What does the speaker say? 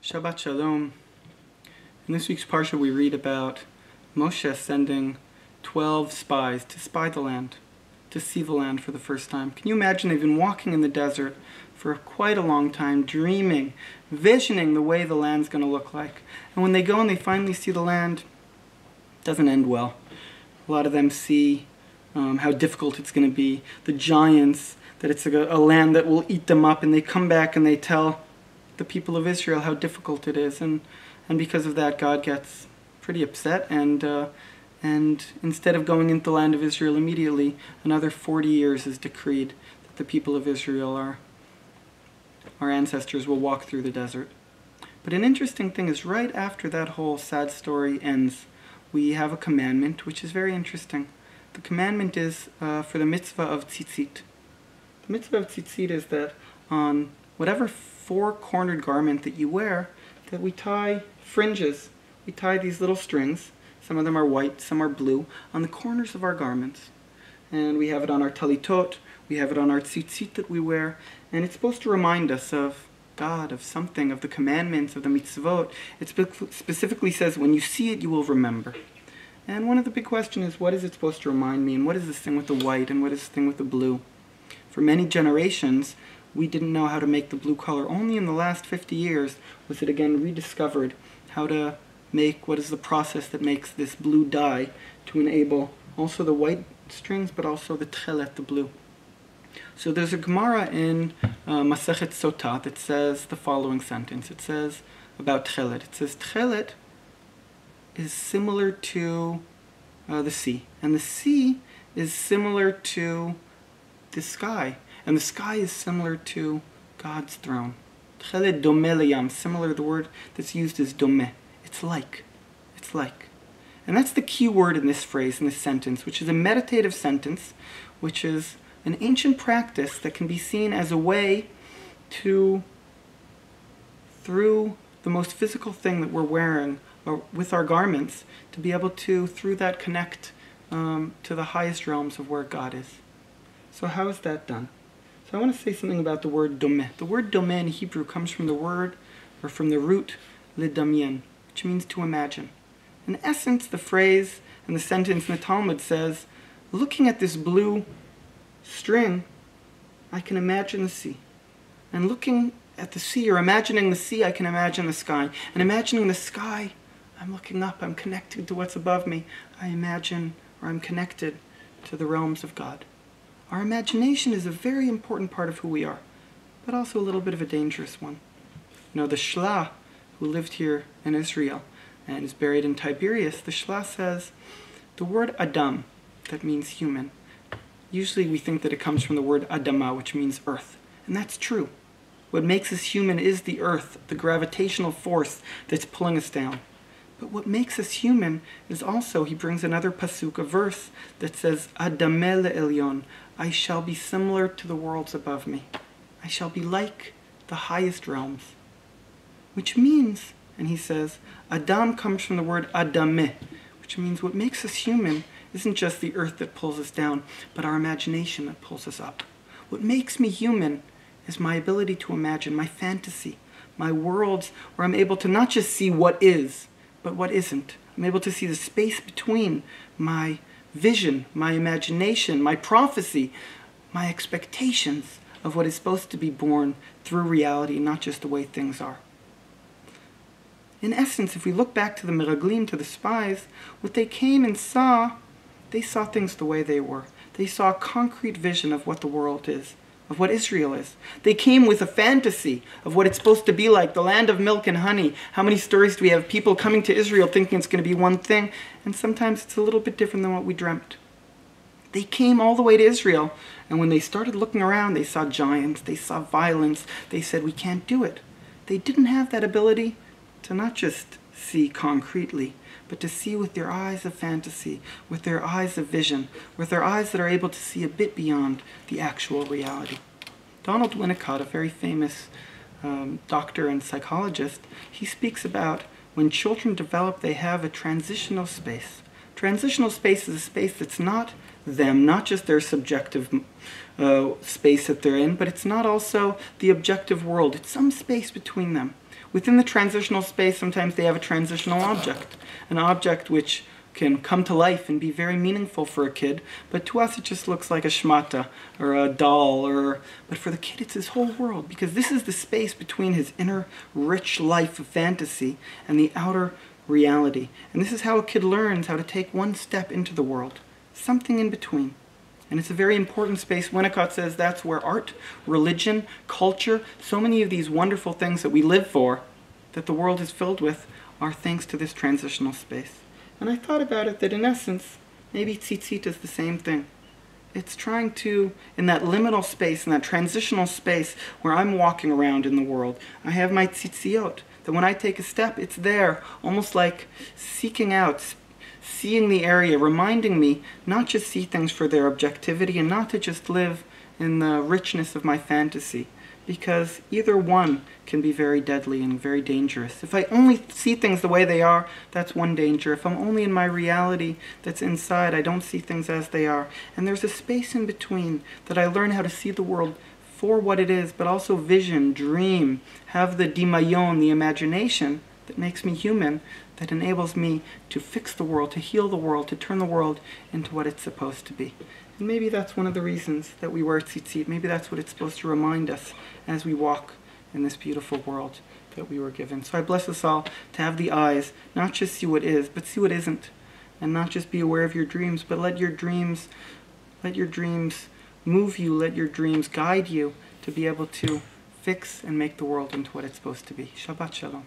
Shabbat Shalom. In this week's Parsha we read about Moshe sending 12 spies to spy the land, to see the land for the first time. Can you imagine? They've been walking in the desert for quite a long time, dreaming, visioning the way the land's going to look like. And when they go and they finally see the land, it doesn't end well. A lot of them see how difficult it's going to be, the giants, that it's a land that will eat them up, and they come back and they tell the people of Israel how difficult it is, and because of that God gets pretty upset, and instead of going into the land of Israel immediately, another 40 years is decreed that the people of Israel, our ancestors, will walk through the desert. But an interesting thing is, right after that whole sad story ends, we have a commandment which is very interesting. The commandment is for the mitzvah of tzitzit. The mitzvah of tzitzit is that on whatever four-cornered garment that you wear, that we tie fringes. We tie these little strings, some of them are white, some are blue, on the corners of our garments. And we have it on our talitot, we have it on our tzitzit that we wear, and it's supposed to remind us of God, of something, of the commandments, of the mitzvot. It specifically says, when you see it, you will remember. And one of the big questions is, what is it supposed to remind me, and what is this thing with the white, and what is this thing with the blue? For many generations, we didn't know how to make the blue color. Only in the last 50 years was it again rediscovered how to make, what is the process that makes this blue dye to enable also the white strings, but also the tchelet, the blue. So there's a Gemara in Masechet Sotah that says the following sentence. It says about tchelet. It says tchelet is similar to the sea, and the sea is similar to the sky. And the sky is similar to God's throne. Tchelet domeh leyam, similar, the word that's used is domeh. It's like. It's like. And that's the key word in this phrase, in this sentence, which is a meditative sentence, which is an ancient practice that can be seen as a way to, through the most physical thing that we're wearing, or with our garments, to be able to, through that, connect to the highest realms of where God is. So how is that done? So I want to say something about the word domeh. The word domeh in Hebrew comes from the word, or from the root, lidamien, which means to imagine. In essence, the phrase and the sentence in the Talmud says, looking at this blue string, I can imagine the sea. And looking at the sea, or imagining the sea, I can imagine the sky. And imagining the sky, I'm looking up, I'm connected to what's above me. I imagine, or I'm connected to the realms of God. Our imagination is a very important part of who we are, but also a little bit of a dangerous one. You know, the Shelah, who lived here in Israel and is buried in Tiberias, the Shelah says the word Adam, that means human. Usually we think that it comes from the word Adama, which means earth, and that's true. What makes us human is the earth, the gravitational force that's pulling us down. But what makes us human is also, he brings another pasuk, a verse that says, Adameh le'elyon, I shall be similar to the worlds above me. I shall be like the highest realms. Which means, and he says, Adam comes from the word Adameh, which means what makes us human isn't just the earth that pulls us down, but our imagination that pulls us up. What makes me human is my ability to imagine, my fantasy, my worlds, where I'm able to not just see what is, but what isn't. I'm able to see the space between my vision, my imagination, my prophecy, my expectations of what is supposed to be born through reality, not just the way things are. In essence, if we look back to the Meraglim, to the spies, what they came and saw, they saw things the way they were. They saw a concrete vision of what the world is, of what Israel is. They came with a fantasy of what it's supposed to be like, the land of milk and honey. How many stories do we have? People coming to Israel thinking it's going to be one thing, and sometimes it's a little bit different than what we dreamt. They came all the way to Israel, and when they started looking around, they saw giants, they saw violence. They said, we can't do it. They didn't have that ability to not just see concretely, but to see with their eyes of fantasy, with their eyes of vision, with their eyes that are able to see a bit beyond the actual reality. Donald Winnicott, a very famous doctor and psychologist, he speaks about when children develop, they have a transitional space. Transitional space is a space that's not them, not just their subjective space that they're in, but it's not also the objective world. It's some space between them, Within the transitional space, sometimes they have a transitional object, an object which can come to life and be very meaningful for a kid, but to us it just looks like a shmata or a doll, but for the kid it's his whole world, because this is the space between his inner rich life of fantasy and the outer reality. And this is how a kid learns how to take one step into the world, something in between. And it's a very important space. Winnicott says that's where art, religion, culture, so many of these wonderful things that we live for, that the world is filled with, are thanks to this transitional space. And I thought about it that in essence, maybe tzitzit is the same thing. It's trying to, in that liminal space, in that transitional space where I'm walking around in the world, I have my tzitziot, that when I take a step, it's there, almost like seeking out, seeing the area, reminding me not just see things for their objectivity and not to just live in the richness of my fantasy, because either one can be very deadly and very dangerous. If I only see things the way they are, that's one danger. If I'm only in my reality that's inside, I don't see things as they are. And there's a space in between that I learn how to see the world for what it is, but also vision, dream, have the dimayon, the imagination that makes me human, that enables me to fix the world, to heal the world, to turn the world into what it's supposed to be. And maybe that's one of the reasons that we wear tzitzit. Maybe that's what it's supposed to remind us as we walk in this beautiful world that we were given. So I bless us all to have the eyes, not just see what is, but see what isn't. And not just be aware of your dreams, but let your dreams move you, let your dreams guide you to be able to fix and make the world into what it's supposed to be. Shabbat Shalom.